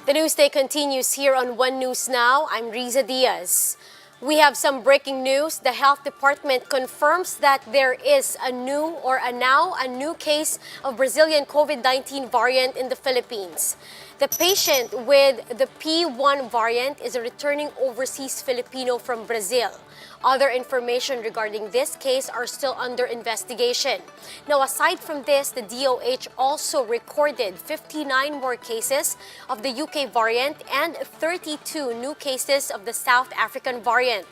The Newsday continues here on One News Now. I'm Riza Diaz. We have some breaking news. The Health Department confirms that there is a new case of Brazilian COVID-19 variant in the Philippines. The patient with the P1 variant is a returning overseas Filipino from Brazil. Other information regarding this case are still under investigation. Now, aside from this, the DOH also recorded 59 more cases of the UK variant and 32 new cases of the South African variant.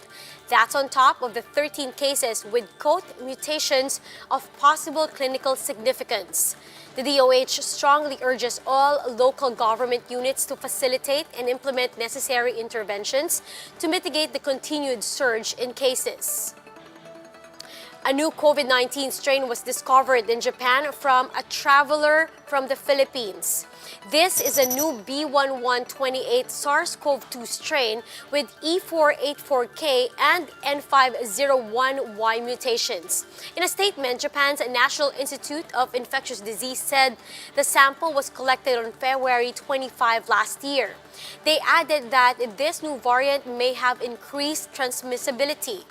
That's on top of the 13 cases with mutations of possible clinical significance. The DOH strongly urges all local government units to facilitate and implement necessary interventions to mitigate the continued surge in cases. A new COVID-19 strain was discovered in Japan from a traveler from the Philippines. This is a new B1128 SARS-CoV-2 strain with E484K and N501Y mutations. In a statement, Japan's National Institute of Infectious Disease said the sample was collected on February 25 last year. They added that this new variant may have increased transmissibility.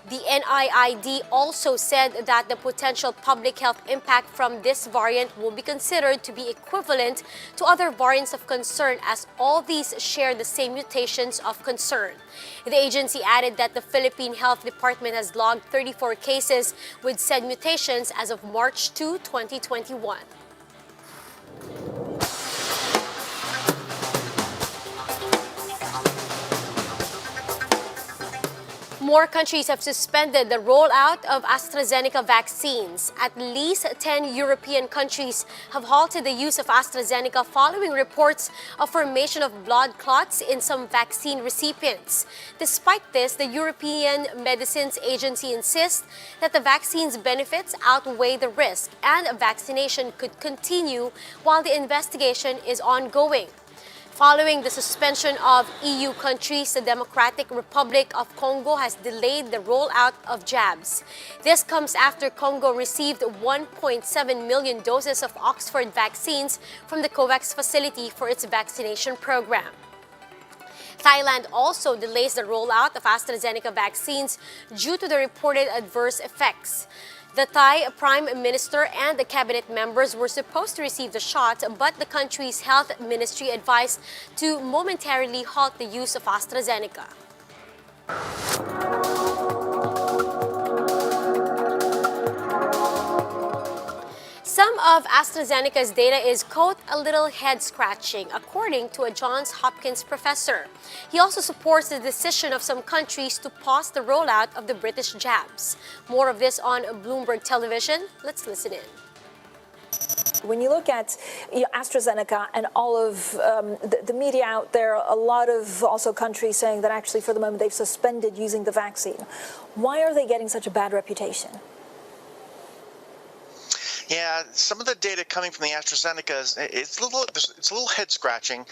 The NIID also said that the potential public health impact from this variant will be considered to be equivalent to other variants of concern, as all these share the same mutations of concern. The agency added that the Philippine Health Department has logged 34 cases with said mutations as of March 2, 2021. More countries have suspended the rollout of Astrazeneca vaccines. At least 10 European countries have halted the use of Astrazeneca following reports of formation of blood clots in some vaccine recipients. Despite this, the European Medicines Agency insists that the vaccine's benefits outweigh the risk and vaccination could continue while the investigation is ongoing. Following the suspension of EU countries, the Democratic Republic of Congo has delayed the rollout of jabs. This comes after Congo received 1.7 million doses of Oxford vaccines from the COVAX facility for its vaccination program. Thailand also delays the rollout of AstraZeneca vaccines due to the reported adverse effects. The Thai Prime Minister and the cabinet members were supposed to receive the shot, but the country's health ministry advised to momentarily halt the use of AstraZeneca. Some of AstraZeneca's data is, quote, a little head-scratching, according to a Johns Hopkins professor. He also supports the decision of some countries to pause the rollout of the British jabs. More of this on Bloomberg Television. Let's listen in. When you look at AstraZeneca and all of the media out there, a lot of also countries saying that actually for the moment they've suspended using the vaccine. Why are they getting such a bad reputation? Yeah, some of the data coming from the AstraZeneca it's a little head scratching.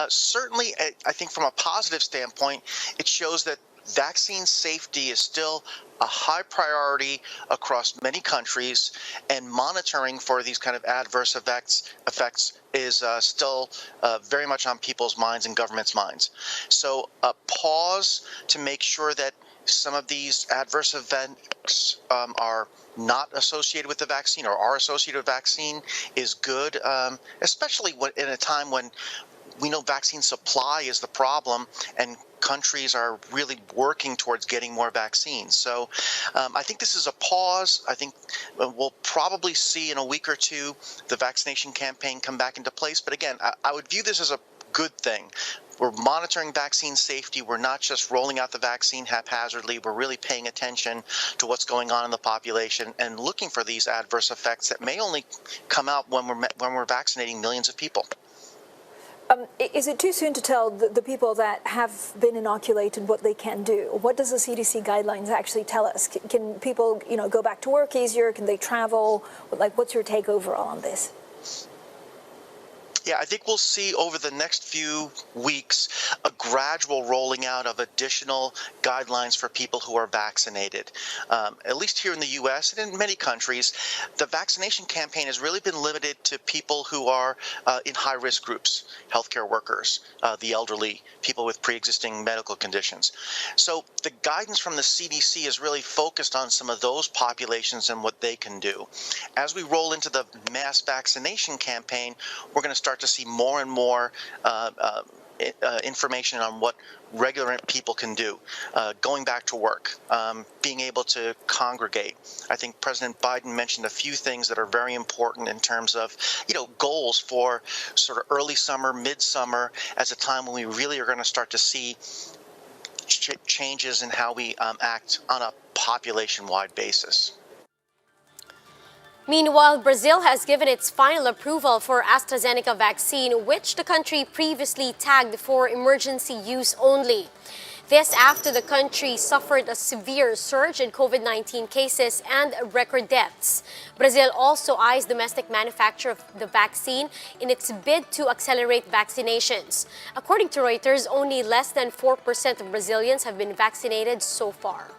Certainly, I think from a positive standpoint, it shows that vaccine safety is still a high priority across many countries, and monitoring for these kind of adverse effects is still very much on people's minds and governments' minds. So a pause to make sure that some of these adverse events are not associated with the vaccine or are associated with vaccine is good, especially in a time when we know vaccine supply is the problem and countries are really working towards getting more vaccines. So I think this is a pause. I think we'll probably see in a week or two the vaccination campaign come back into place. But again, I would view this as a good thing. We're monitoring vaccine safety. We're not just rolling out the vaccine haphazardly. We're really paying attention to what's going on in the population and looking for these adverse effects that may only come out when we're vaccinating millions of people. Is it too soon to tell the people that have been inoculated what they can do? What does the CDC guidelines actually tell us? Can people, go back to work easier? Can they travel? What's your take overall on this? Yeah, I think we'll see over the next few weeks a gradual rolling out of additional guidelines for people who are vaccinated. At least here in the U.S. and in many countries, the vaccination campaign has really been limited to people who are in high-risk groups, healthcare workers, the elderly, people with pre-existing medical conditions. So the guidance from the CDC is really focused on some of those populations and what they can do. As we roll into the mass vaccination campaign, we're going to start to see more and more information on what regular people can do, going back to work, being able to congregate. I think President Biden mentioned a few things that are very important in terms of, goals for sort of early summer, midsummer, as a time when we really are going to start to see changes in how we act on a population-wide basis. Meanwhile, Brazil has given its final approval for Astrazeneca vaccine, which the country previously tagged for emergency use only. This after the country suffered a severe surge in COVID-19 cases and record deaths. Brazil also eyes domestic manufacture of the vaccine in its bid to accelerate vaccinations. According to Reuters, only less than 4% of Brazilians have been vaccinated so far.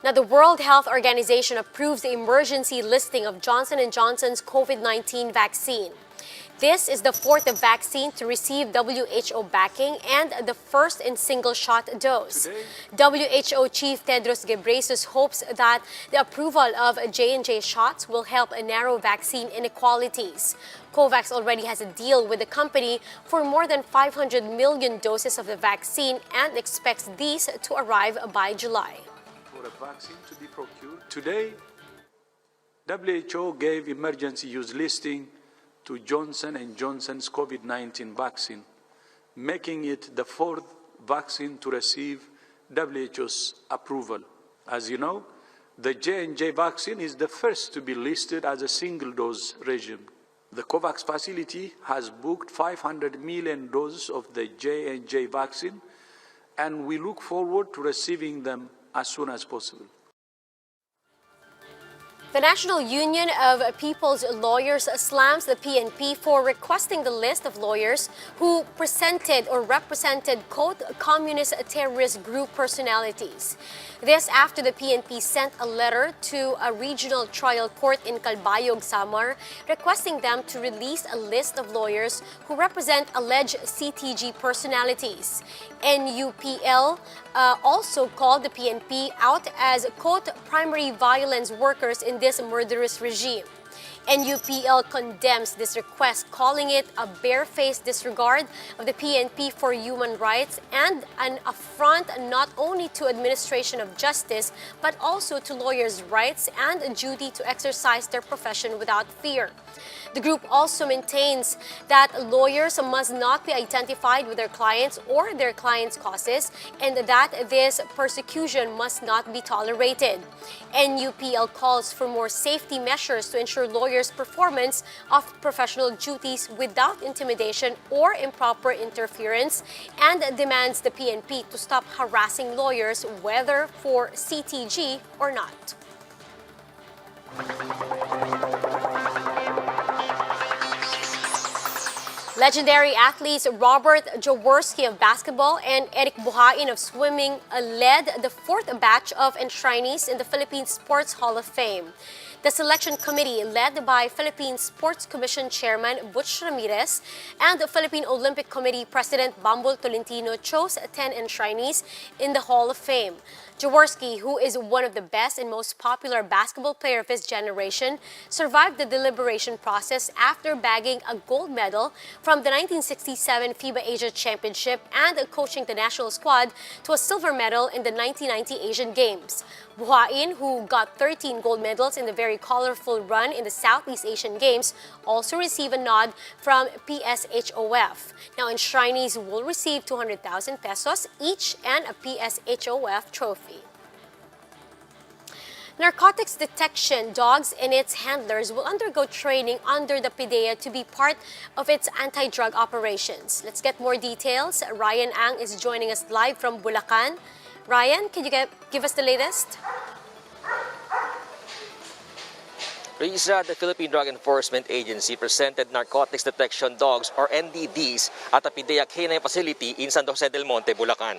Now, the World Health Organization approves the emergency listing of Johnson & Johnson's COVID-19 vaccine. This is the fourth vaccine to receive WHO backing and the first in single-shot dose. WHO Chief Tedros Ghebreyesus hopes that the approval of J&J shots will help narrow vaccine inequalities. COVAX already has a deal with the company for more than 500 million doses of the vaccine and expects these to arrive by July. For a vaccine to be procured. Today, WHO gave emergency use listing to Johnson & Johnson's COVID-19 vaccine, making it the fourth vaccine to receive WHO's approval. As you know, the J&J vaccine is the first to be listed as a single-dose regime. The COVAX facility has booked 500 million doses of the J&J vaccine, and we look forward to receiving them as soon as possible. The National Union of People's Lawyers slams the PNP for requesting the list of lawyers who presented or represented, quote, communist terrorist group personalities. This after the PNP sent a letter to a regional trial court in Calbayog, Samar, requesting them to release a list of lawyers who represent alleged CTG personalities. NUPL also called the PNP out as, quote, primary violence workers in this murderous regime. NUPL condemns this request, calling it a barefaced disregard of the PNP for human rights and an affront not only to administration of justice, but also to lawyers' rights and a duty to exercise their profession without fear. The group also maintains that lawyers must not be identified with their clients or their clients' causes, and that this persecution must not be tolerated. NUPL calls for more safety measures to ensure lawyers' performance of professional duties without intimidation or improper interference, and demands the PNP to stop harassing lawyers, whether for CTG or not. Legendary athletes Robert JAWORSKI of basketball and Eric BUHAIN of swimming led the fourth batch of enshrinees in the Philippine Sports Hall of Fame. The selection committee, led by Philippine Sports Commission Chairman Butch Ramirez and the Philippine Olympic Committee President Bambol Tolentino, chose 10 enshrinees in the Hall of Fame. JAWORSKI, who is one of the best and most popular basketball player of his generation, survived the deliberation process after bagging a gold medal from the 1967 FIBA Asia Championship and coaching the national squad to a silver medal in the 1990 Asian Games. BUHAIN, who got 13 gold medals in the very colorful run in the Southeast Asian Games, also received a nod from PSHOF. Now, enshrinees will receive 200,000 pesos each and a PSHOF trophy. Narcotics detection dogs and its handlers will undergo training under the PDEA to be part of its anti-drug operations. Let's get more details. Ryan Ang is joining us live from Bulacan. Ryan, can you give us the latest? Risa, the Philippine Drug Enforcement Agency presented narcotics detection dogs or NDDs at a PDEA canine facility in San Jose del Monte, Bulacan.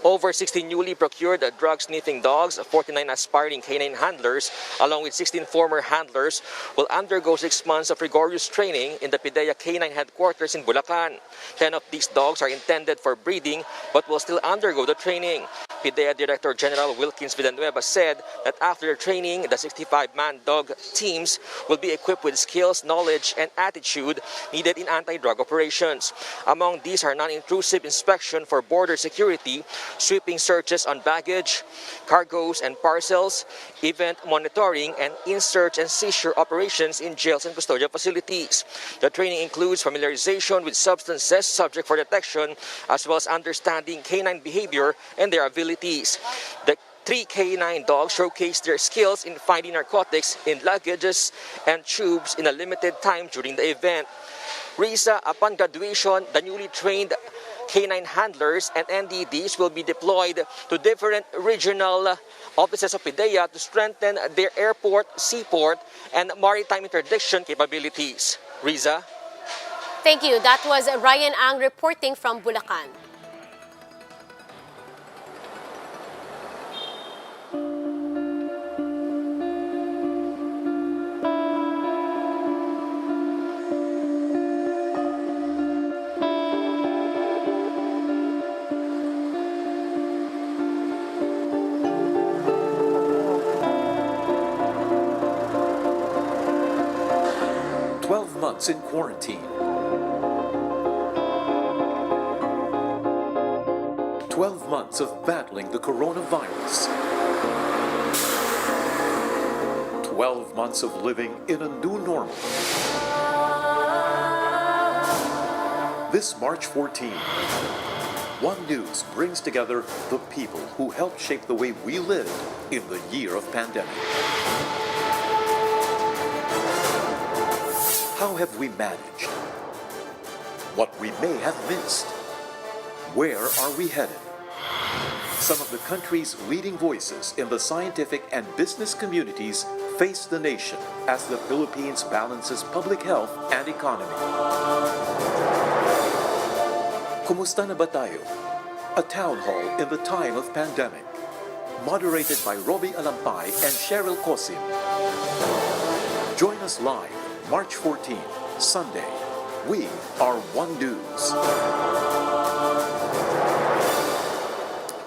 Over 60 newly procured drug-sniffing dogs, 49 aspiring canine handlers, along with 16 former handlers, will undergo 6 months of rigorous training in the PDEA Canine Headquarters in Bulacan. 10 of these dogs are intended for breeding but will still undergo the training. PDEA Director General Wilkins Villanueva said that after the training, the 65-man dog teams will be equipped with skills, knowledge, and attitude needed in anti-drug operations. Among these are non-intrusive inspection for border security, sweeping searches on baggage, cargoes, and parcels, event monitoring, and in-search and seizure operations in jails and custodial facilities. The training includes familiarization with substances subject for detection, as well as understanding canine behavior and their abilities. The 3 canine dogs showcased their skills in finding narcotics in luggages and tubes in a limited time during the event. Risa, upon graduation, the newly trained canine handlers and NDDs will be deployed to different regional offices of PDEA to strengthen their airport, seaport, and maritime interdiction capabilities. Risa? Thank you. That was Ryan Ang reporting from Bulacan. Months in quarantine. 12 months of battling the coronavirus. 12 months of living in a new normal. This March 14, One News brings together the people who helped shape the way we live in the year of pandemic. How have we managed? What we may have missed? Where are we headed? Some of the country's leading voices in the scientific and business communities face the nation as the Philippines balances public health and economy. Kumusta na ba tayo? A town hall in the time of pandemic. Moderated by Robbie Alampay and Cheryl Cosim. Join us live March 14, Sunday. We are One News.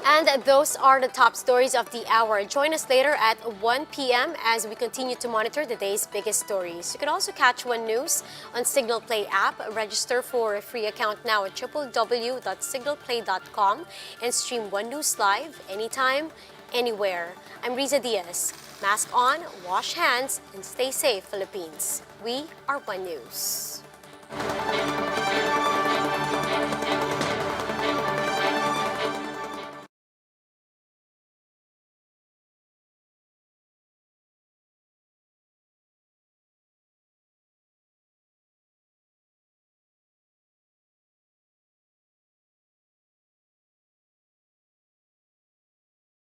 And those are the top stories of the hour. Join us later at 1 p.m. as we continue to monitor the day's biggest stories. You can also catch One News on Signal Play app. Register for a free account now at www.signalplay.com and stream One News live anytime, anywhere. I'm Riza Diaz. Mask on, wash hands, and stay safe, Philippines. We are One News.